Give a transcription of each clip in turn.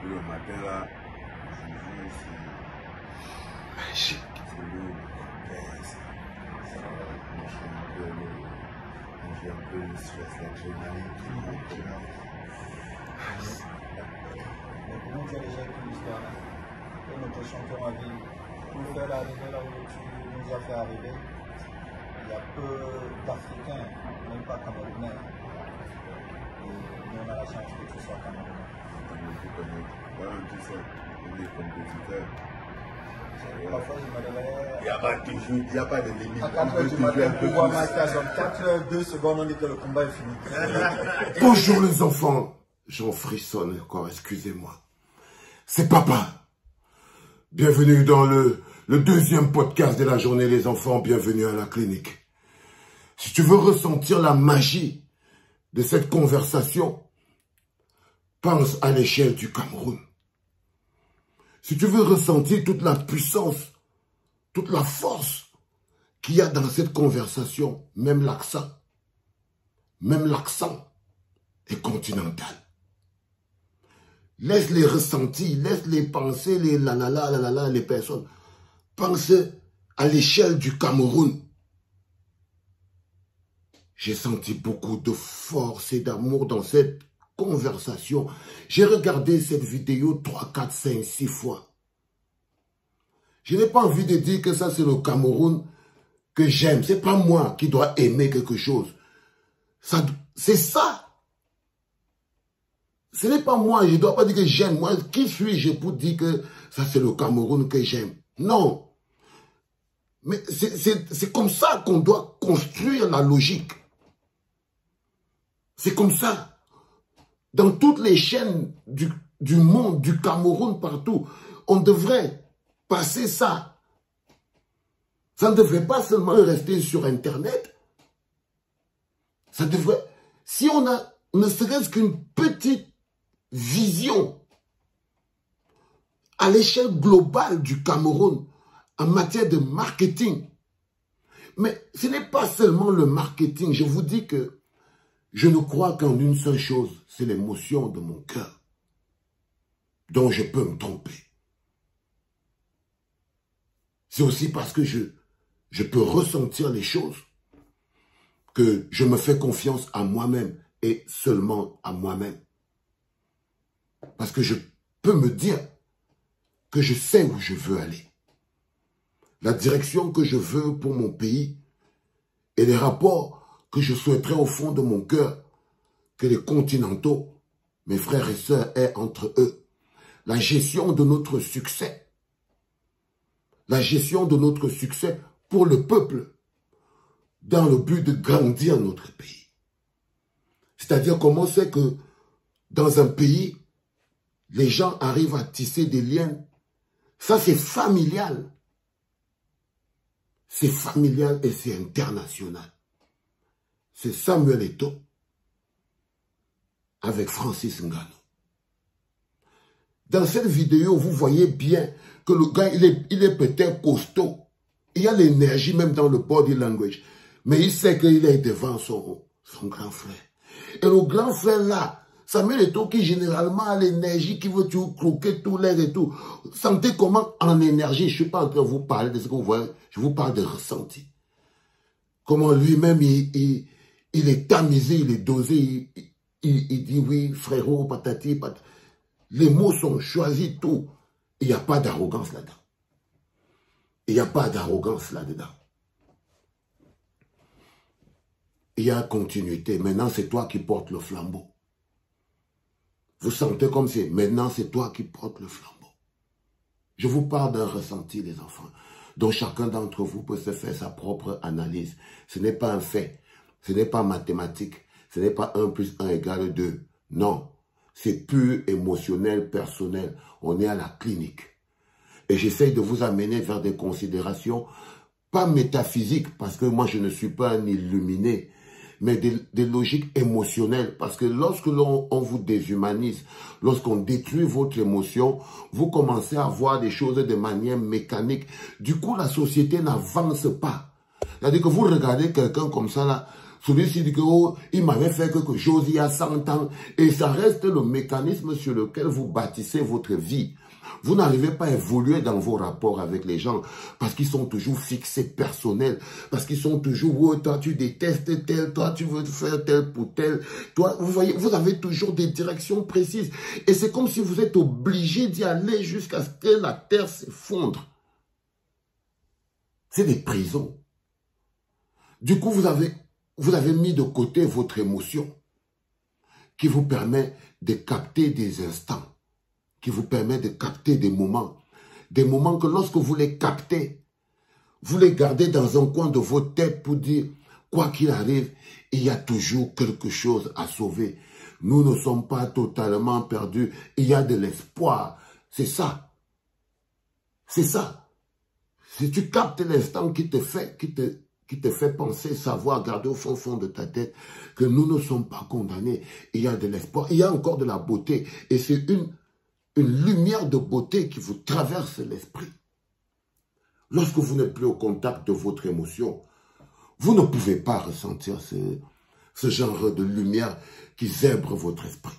le matin là, je c'est le j'ai un peu le stress, l'adrénaline qui monte là. Mais comment tu as déjà écrit l'histoire de notre champion à vie pour faire arriver là où tu nous as fait arriver? Il y a peu d'Africains, même pas Camerounais. Et nous on a la chance que tu sois Camerounais. Voilà, tu sais, on est compétiteurs. Parfois, je me réveille. Il n'y a pas de limite. À 4 h du matin, pour voir Mike Tyson, 4 h 2 secondes, on dit que le combat est fini. Bonjour les enfants. J'en frissonne encore, excusez-moi. C'est papa. Bienvenue dans le deuxième podcast de la journée les enfants. Bienvenue à la clinique. Si tu veux ressentir la magie de cette conversation, pense à l'échelle du Cameroun. Si tu veux ressentir toute la puissance, toute la force qu'il y a dans cette conversation, même l'accent est continental. Laisse les ressentis, laisse les pensées, les la, les personnes. Pense à l'échelle du Cameroun. J'ai senti beaucoup de force et d'amour dans cette conversation. J'ai regardé cette vidéo 3, 4, 5, 6 fois. Je n'ai pas envie de dire que ça c'est le Cameroun que j'aime. C'est pas moi qui dois aimer quelque chose. C'est ça. Ce n'est pas moi, je ne dois pas dire que j'aime. Moi, qui suis-je pour dire que ça c'est le Cameroun que j'aime? Non. Mais c'est comme ça qu'on doit construire la logique. C'est comme ça. Dans toutes les chaînes du monde, du Cameroun, partout, on devrait passer ça. Ça ne devrait pas seulement rester sur Internet. Ça devrait... Si on a ne serait-ce qu'une petite vision à l'échelle globale du Cameroun en matière de marketing. Mais ce n'est pas seulement le marketing. Je vous dis que je ne crois qu'en une seule chose, c'est l'émotion de mon cœur, dont je peux me tromper. C'est aussi parce que je peux ressentir les choses que je me fais confiance à moi-même et seulement à moi-même. Parce que je peux me dire que je sais où je veux aller. La direction que je veux pour mon pays et les rapports que je souhaiterais au fond de mon cœur que les continentaux, mes frères et sœurs, aient entre eux. La gestion de notre succès. La gestion de notre succès pour le peuple dans le but de grandir notre pays. C'est-à-dire comment c'est que dans un pays, les gens arrivent à tisser des liens. Ça, c'est familial. C'est familial et c'est international. C'est Samuel Eto'o avec Francis Ngannou. Dans cette vidéo, vous voyez bien que le gars, il est peut-être costaud. Il y a l'énergie même dans le body language. Mais il sait qu'il est devant son grand frère. Et le grand frère là, Samuel Eto'o qui généralement a l'énergie, qui veut tout croquer tout l'air et tout. Sentez comment en énergie, je ne suis pas en train de vous parler de ce que vous voyez, je vous parle de ressenti. Comment lui-même, il est tamisé, il est dosé, il dit oui, frérot, patati, patati. Les mots sont choisis, tout. Il n'y a pas d'arrogance là-dedans. Il n'y a pas d'arrogance là-dedans. Il y a continuité. Maintenant, c'est toi qui portes le flambeau. Vous sentez comme c'est, maintenant, c'est toi qui portes le flambeau. Je vous parle d'un ressenti, les enfants, dont chacun d'entre vous peut se faire sa propre analyse. Ce n'est pas un fait. Ce n'est pas mathématique. Ce n'est pas 1 + 1 = 2. Non. C'est pur, émotionnel, personnel. On est à la clinique. Et j'essaye de vous amener vers des considérations, pas métaphysiques, parce que moi je ne suis pas un illuminé, mais des logiques émotionnelles. Parce que lorsque l'on vous déshumanise, lorsqu'on détruit votre émotion, vous commencez à voir des choses de manière mécanique. Du coup, la société n'avance pas. C'est-à-dire que vous regardez quelqu'un comme ça, là, Celui-ci dit que oh, il m'avait fait quelque chose il y a 100 ans. Et ça reste le mécanisme sur lequel vous bâtissez votre vie. Vous n'arrivez pas à évoluer dans vos rapports avec les gens parce qu'ils sont toujours fixés personnels, parce qu'ils sont toujours, oh, toi tu détestes tel, toi tu veux faire tel pour tel. Toi, vous voyez, vous avez toujours des directions précises. Et c'est comme si vous êtes obligé d'y aller jusqu'à ce que la terre s'effondre. C'est des prisons. Du coup, vous avez mis de côté votre émotion qui vous permet de capter des instants, qui vous permet de capter des moments que lorsque vous les captez, vous les gardez dans un coin de votre tête pour dire, quoi qu'il arrive, il y a toujours quelque chose à sauver. Nous ne sommes pas totalement perdus, il y a de l'espoir. C'est ça. C'est ça. Si tu captes l'instant qui te fait penser, savoir, garder au fond de ta tête que nous ne sommes pas condamnés, il y a de l'espoir, il y a encore de la beauté. Et c'est une lumière de beauté qui vous traverse l'esprit. Lorsque vous n'êtes plus au contact de votre émotion, vous ne pouvez pas ressentir ce genre de lumière qui zèbre votre esprit.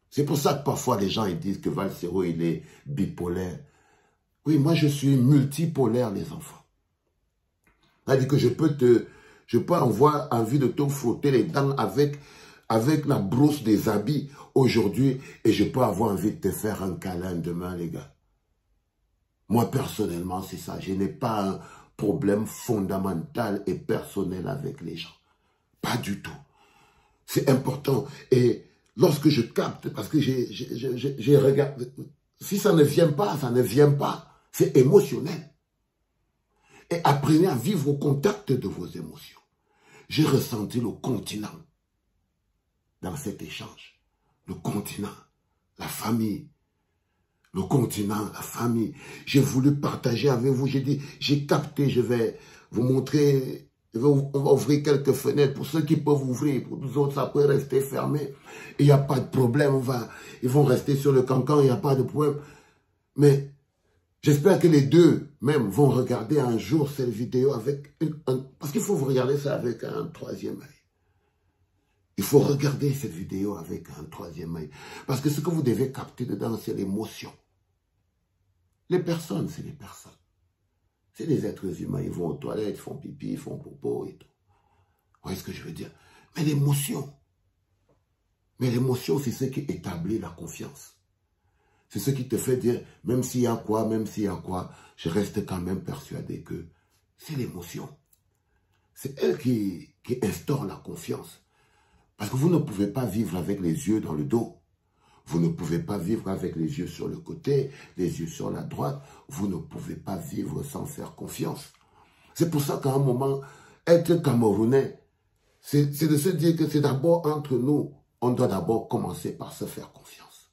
C'est pour ça que parfois les gens ils disent que Valsero il est bipolaire. Oui, moi je suis multipolaire, les enfants. C'est-à-dire que je peux avoir envie de te frotter les dents avec la brosse des habits aujourd'hui et je peux avoir envie de te faire un câlin demain, les gars. Moi, personnellement, c'est ça. Je n'ai pas un problème fondamental et personnel avec les gens. Pas du tout. C'est important. Et lorsque je capte, parce que j'ai regardé, si ça ne vient pas, ça ne vient pas. C'est émotionnel. Et apprenez à vivre au contact de vos émotions. J'ai ressenti le continent dans cet échange. Le continent, la famille. Le continent, la famille. J'ai voulu partager avec vous. J'ai dit, j'ai capté, je vais vous montrer, on va ouvrir quelques fenêtres pour ceux qui peuvent ouvrir. Pour nous autres, ça peut rester fermé. Il n'y a pas de problème. Ils vont rester sur le cancan, il n'y a pas de problème. Mais j'espère que les deux même vont regarder un jour cette vidéo avec parce qu'il faut vous regarder ça avec un troisième œil. Il faut regarder cette vidéo avec un troisième œil. Parce que ce que vous devez capter dedans, c'est l'émotion. Les personnes, c'est les personnes. C'est des êtres humains. Ils vont aux toilettes, ils font pipi, ils font popo et tout. Vous voyez ce que je veux dire? Mais l'émotion. Mais l'émotion, c'est ce qui établit la confiance. C'est ce qui te fait dire, même s'il y a quoi, je reste quand même persuadé que c'est l'émotion. C'est elle qui instaure la confiance. Parce que vous ne pouvez pas vivre avec les yeux dans le dos. Vous ne pouvez pas vivre avec les yeux sur le côté, les yeux sur la droite. Vous ne pouvez pas vivre sans faire confiance. C'est pour ça qu'à un moment, être Camerounais, c'est de se dire que c'est d'abord entre nous. On doit d'abord commencer par se faire confiance.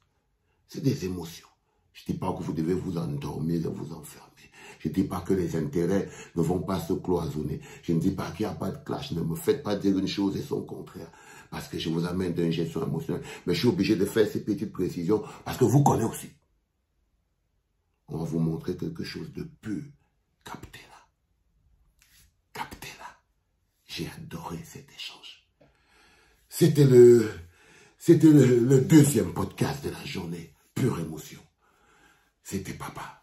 C'est des émotions. Je ne dis pas que vous devez vous endormir et vous enfermer. Je ne dis pas que les intérêts ne vont pas se cloisonner. Je ne dis pas qu'il n'y a pas de clash. Ne me faites pas dire une chose et son contraire. Parce que je vous amène d'une gestion émotionnelle. Mais je suis obligé de faire ces petites précisions parce que vous connaissez aussi. On va vous montrer quelque chose de pur. Captez-la. Captez-la. J'ai adoré cet échange. C'était le deuxième podcast de la journée. Pure émotion. C'était papa.